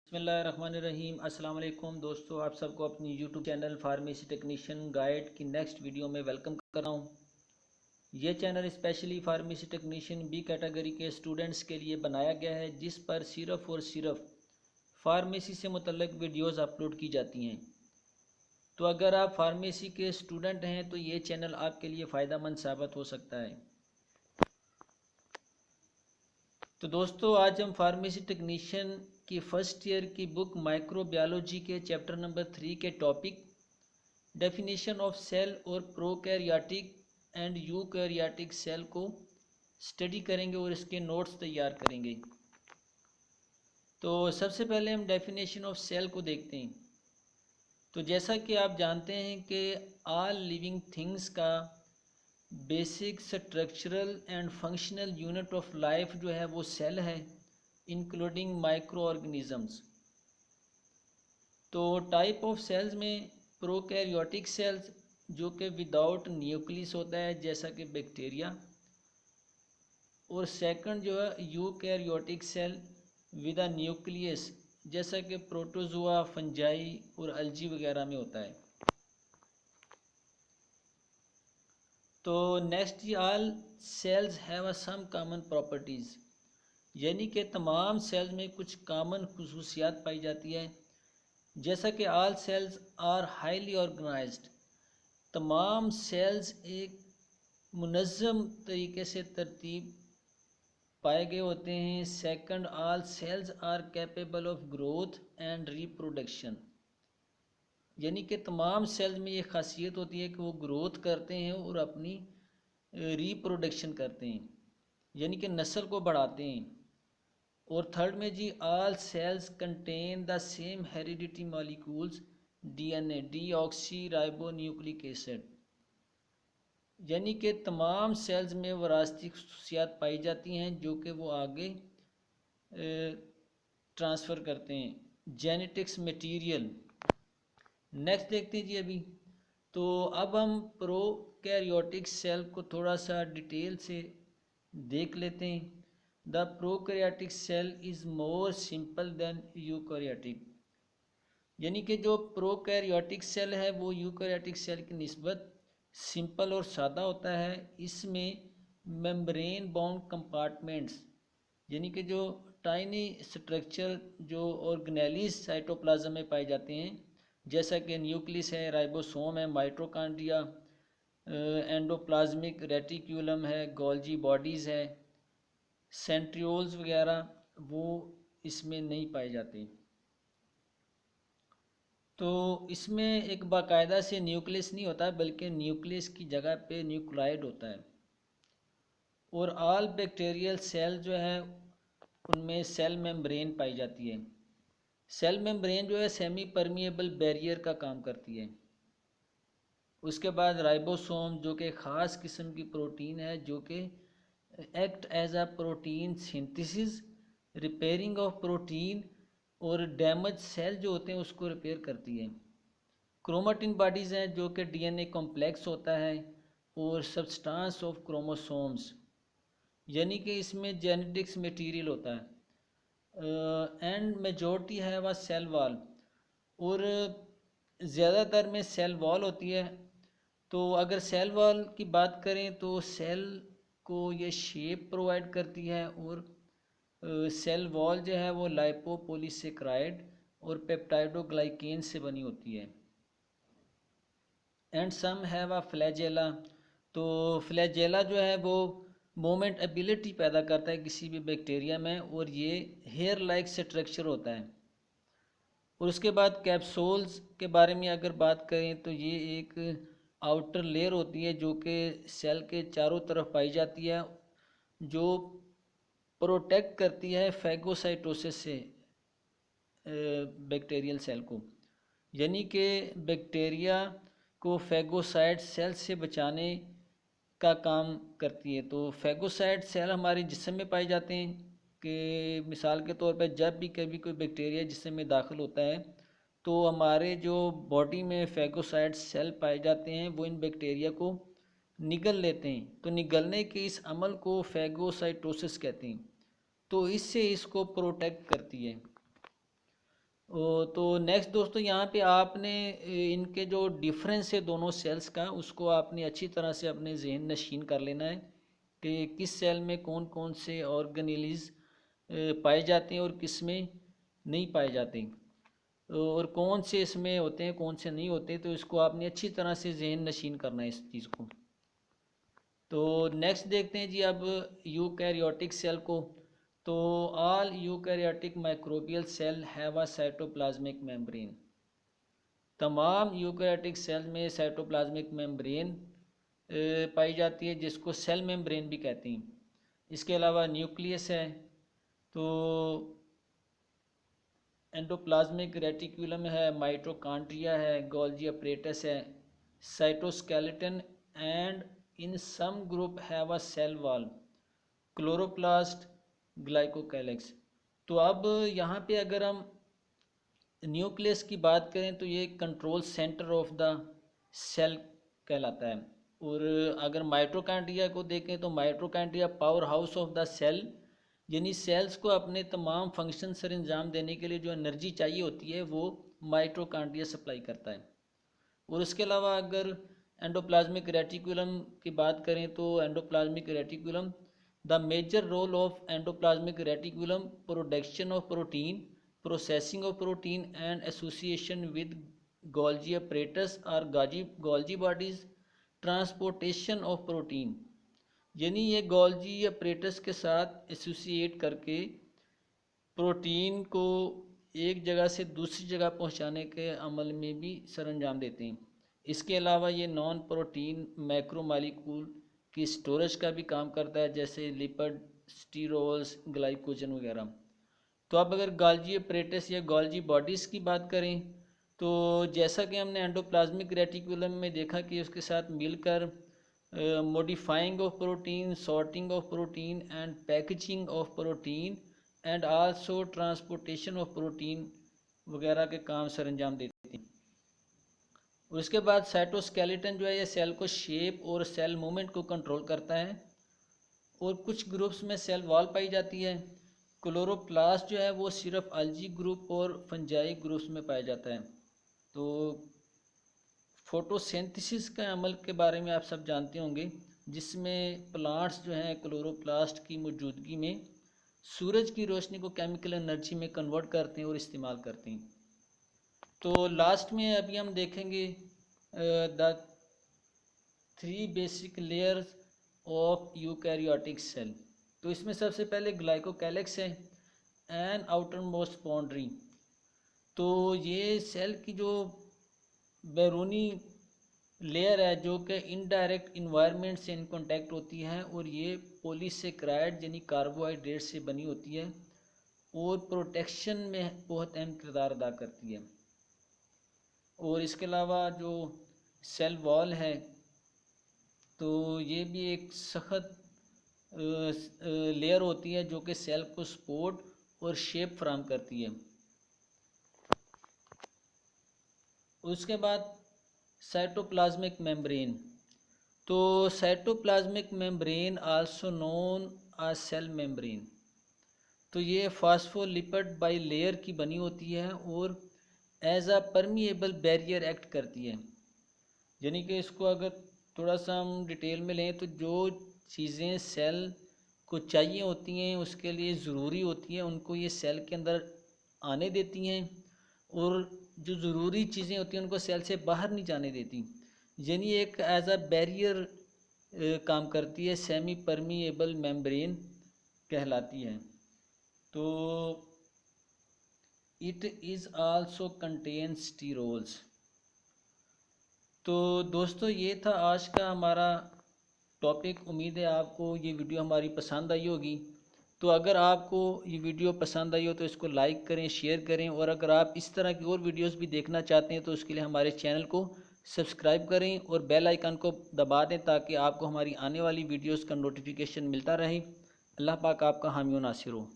बिस्मिल्लाहिर्रहमानिर्रहीम। अस्सलाम वालेकुम दोस्तों, आप सबको अपनी YouTube channel pharmacy technician guide की नेक्स्ट वीडियो में वेलकम कर रहा हूँ। ये channel specially pharmacy technician B category के स्टूडेंट्स के लिए बनाया गया है, जिस पर सिर्फ़ और सिर्फ फार्मेसी से मुतल्लिक वीडियोज़ अपलोड की जाती हैं। तो अगर आप फार्मेसी के स्टूडेंट हैं तो ये चैनल आपके लिए फ़ायदेमंद साबित हो सकता है। तो दोस्तों, आज हम फार्मेसी टेक्नीशियन की फ़र्स्ट ईयर की बुक माइक्रोबायोलॉजी के चैप्टर नंबर 3 के टॉपिक डेफिनेशन ऑफ सेल और प्रोकैरियोटिक एंड यूकैरियोटिक सेल को स्टडी करेंगे और इसके नोट्स तैयार करेंगे। तो सबसे पहले हम डेफिनेशन ऑफ सेल को देखते हैं। तो जैसा कि आप जानते हैं कि ऑल लिविंग थिंग्स का basic structural and functional unit of life जो है वो सेल है, इंक्लूडिंग माइक्रो ऑर्गेनिजम्स। तो टाइप ऑफ सेल्स में प्रोकैरियोटिक सेल्स जो कि विदाउट न्यूक्लियस होता है जैसा कि बैक्टीरिया, और सेकंड जो है eukaryotic cell with a nucleus जैसा कि प्रोटोजोआ, फंजाई और अल्जी वगैरह में होता है। तो next, all cells have some common properties, यानी कि तमाम सेल्स में कुछ कॉमन खुसूसियात पाई जाती है। जैसा कि all cells are highly organised, तमाम सेल्स एक मुनज़्ज़म तरीके से तरतीब पाए गए होते हैं। Second, all cells are capable of growth and reproduction, यानी कि तमाम सेल्स में ये खासियत होती है कि वो ग्रोथ करते हैं और अपनी रिप्रोडक्शन करते हैं, यानी कि नस्ल को बढ़ाते हैं। और थर्ड में जी, all cells contain the same heredity molecules DNA, deoxyribonucleic acid, यानी कि तमाम सेल्स में वरासती खसूसियात पाई जाती हैं जो कि वो आगे ट्रांसफ़र करते हैं, जेनेटिक्स मटेरियल। नेक्स्ट देखते हैं जी अभी। तो अब हम प्रोकैरियोटिक सेल को थोड़ा सा डिटेल से देख लेते हैं। The prokaryotic cell is more simple than eukaryotic, यानी कि जो प्रोकैरियोटिक सेल है वो यूकैरियोटिक सेल की निस्बत सिंपल और सादा होता है। इसमें मेम्ब्रेन बाउंड कंपार्टमेंट्स, यानी कि जो टाइनी स्ट्रक्चर जो ऑर्गेनेलिस साइटोप्लाज्म में पाए जाते हैं, जैसा कि न्यूक्लियस है, राइबोसोम है, माइटोकॉन्ड्रिया, एंडोप्लाज्मिक रेटिक्यूलम है, गोल्जी बॉडीज़ है, सेंट्रियोल्स वगैरह, वो इसमें नहीं पाए जाते। तो इसमें एक बाकायदा से न्यूक्लियस नहीं होता, बल्कि न्यूक्लियस की जगह पे न्यूक्लाइड होता है। और ऑल बैक्टीरियल सेल जो है उनमें सेल मेम्ब्रेन पाई जाती है। सेल मेम्ब्रेन जो है सेमी परमिएबल बैरियर का काम करती है। उसके बाद राइबोसोम जो कि ख़ास किस्म की प्रोटीन है, जो कि act as a protein synthesis, repairing of protein और डैमेज सेल जो होते हैं उसको रिपेयर करती है। क्रोमेटिन बॉडीज़ हैं जो कि डीएनए कॉम्प्लेक्स होता है, और सब्सटेंस ऑफ क्रोमोसोम्स, यानी कि इसमें जेनेटिक्स मटेरियल होता है। एंड मेजॉरिटी है वह सेल वॉल, और ज़्यादातर में सेल वॉल होती है। तो अगर सेल वॉल की बात करें तो सेल को ये शेप प्रोवाइड करती है, और सेल वॉल जो है वो लाइपोपोलिसेक्राइड और पेप्टाइडोग्लाइकेन से बनी होती है। And some have a flagella, तो फ्लैजेला जो है वो मोमेंट एबिलिटी पैदा करता है किसी भी बैक्टीरिया में, और ये हेयर लाइक स्ट्रक्चर होता है। और उसके बाद कैप्सूल्स के बारे में अगर बात करें तो ये एक आउटर लेयर होती है जो कि सेल के चारों तरफ पाई जाती है, जो प्रोटेक्ट करती है फैगोसाइटोसिस से बैक्टीरियल सेल को, यानी कि बैक्टीरिया को फैगोसाइट सेल से बचाने का काम करती है। तो फैगोसाइट सेल हमारे जिस्म में पाए जाते हैं, कि मिसाल के तौर पर जब भी कभी कोई बैक्टीरिया जिस्म में दाखिल होता है तो हमारे जो बॉडी में फैगोसाइट सेल पाए जाते हैं वो इन बैक्टीरिया को निगल लेते हैं। तो निगलने के इस अमल को फैगोसाइटोसिस कहते हैं। तो इससे इसको प्रोटेक्ट करती है। तो नेक्स्ट दोस्तों यहाँ पे आपने इनके जो डिफरेंस है दोनों सेल्स का, उसको आपने अच्छी तरह से अपने जहन नशीन कर लेना है कि किस सेल में कौन कौन से ऑर्गेनेलिज पाए जाते हैं और किस में नहीं पाए जाते, और कौन से इसमें होते हैं कौन से नहीं होते। तो इसको आपने अच्छी तरह से जहन नशीन करना है इस चीज़ को। तो नेक्स्ट देखते हैं जी अब यूकैरियोटिक सेल को। तो all eukaryotic microbial cell have a cytoplasmic membrane. तमाम यूकैरियोटिक सेल में साइटोप्लाज्मिक मेम्ब्रेन पाई जाती है, जिसको सेल मेम्ब्रेन भी कहते हैं। इसके अलावा न्यूक्लियस है, तो एंडोप्लाज्मिक रेटिकुलम है, माइटोकॉन्ड्रिया है, गोल्जी अपरेटस है, cytoskeleton and in some group have a cell wall, chloroplast, glycocalyx. तो अब यहाँ पे अगर हम न्यूक्लियस की बात करें तो ये control centre of the cell कहलाता है। और अगर माइटोकॉन्ड्रिया को देखें तो mitochondria power house of the cell, यानी सेल्स को अपने तमाम फंक्शन सर अंजाम देने के लिए जो एनर्जी चाहिए होती है वो माइटोकॉन्ड्रिया सप्लाई करता है। और उसके अलावा अगर एंडोप्लाज्मिक रेटिकुलम की बात करें तो endoplasmic reticulum, the major role of endoplasmic reticulum, production of protein, processing of protein and association with Golgi apparatus और Golgi bodies, transportation of protein, यानी ये गोल्जी अपरेटस के साथ एसोसिएट करके प्रोटीन को एक जगह से दूसरी जगह पहुंचाने के अमल में भी सर अंजाम देते हैं। इसके अलावा ये नॉन प्रोटीन मैक्रोमॉलिक्यूल की स्टोरेज का भी काम करता है, जैसे लिपिड, स्टीरोल्स, ग्लाइकोजन वगैरह। तो अब अगर गोल्जी अपरेटस या गोल्जी बॉडीज़ की बात करें तो जैसा कि हमने एंडोप्लाज्मिक रेटिकुलम में देखा कि उसके साथ मिलकर modifying of protein, sorting of protein and packaging of protein and also transportation of protein वगैरह के काम सर अंजाम देती हैं। उसके बाद साइटोस्केलेटन जो है ये सेल को शेप और सेल मूवमेंट को कंट्रोल करता है। और कुछ ग्रुप्स में सेल वॉल पाई जाती है। क्लोरोप्लास्ट जो है वो सिर्फ अल्जी ग्रुप और फंजाई ग्रुप्स में पाया जाता है। तो फोटोसिंथेसिस के अमल के बारे में आप सब जानते होंगे, जिसमें प्लांट्स जो हैं क्लोरोप्लास्ट की मौजूदगी में सूरज की रोशनी को केमिकल एनर्जी में कन्वर्ट करते हैं और इस्तेमाल करते हैं। तो लास्ट में अभी हम देखेंगे the 3 basic layers of eukaryotic cell. तो इसमें सबसे पहले ग्लाइकोकैलेक्स है एंड आउटर मोस्ट बाउंड्री। तो ये सेल की जो बैरूनी लेयर है जो कि इनडायरेक्ट इन्वायरमेंट से इन कॉन्टैक्ट होती है, और ये पॉलीसेकेराइड यानी कार्बोहाइड्रेट से बनी होती है और प्रोटेक्शन में बहुत अहम किरदार अदा करती है। और इसके अलावा जो सेल वॉल है तो ये भी एक सख्त लेयर होती है जो कि सेल को सपोर्ट और शेप फराहम करती है। उसके बाद साइटोप्लाज्मिक मेम्ब्रेन। तो cytoplasmic membrane also known as cell membrane, तो ये फास्फोलिपिड बाई लेयर की बनी होती है और as a permeable barrier act करती है। यानी कि इसको अगर थोड़ा सा हम डिटेल में लें तो जो चीज़ें सेल को चाहिए होती हैं उसके लिए ज़रूरी होती हैं उनको ये सेल के अंदर आने देती हैं, और जो ज़रूरी चीज़ें होती हैं उनको सेल से बाहर नहीं जाने देती। यानी एक एज अ बैरियर काम करती है, सेमी परमिएबल मेम्ब्रेन कहलाती है। तो it is also contain sterols. तो दोस्तों ये था आज का हमारा टॉपिक। उम्मीद है आपको ये वीडियो हमारी पसंद आई होगी। तो अगर आपको ये वीडियो पसंद आई हो तो इसको लाइक करें, शेयर करें, और अगर आप इस तरह की और वीडियोस भी देखना चाहते हैं तो उसके लिए हमारे चैनल को सब्सक्राइब करें और बेल आइकन को दबा दें ताकि आपको हमारी आने वाली वीडियोस का नोटिफिकेशन मिलता रहे। अल्लाह पाक आपका हामी व नासिर हो।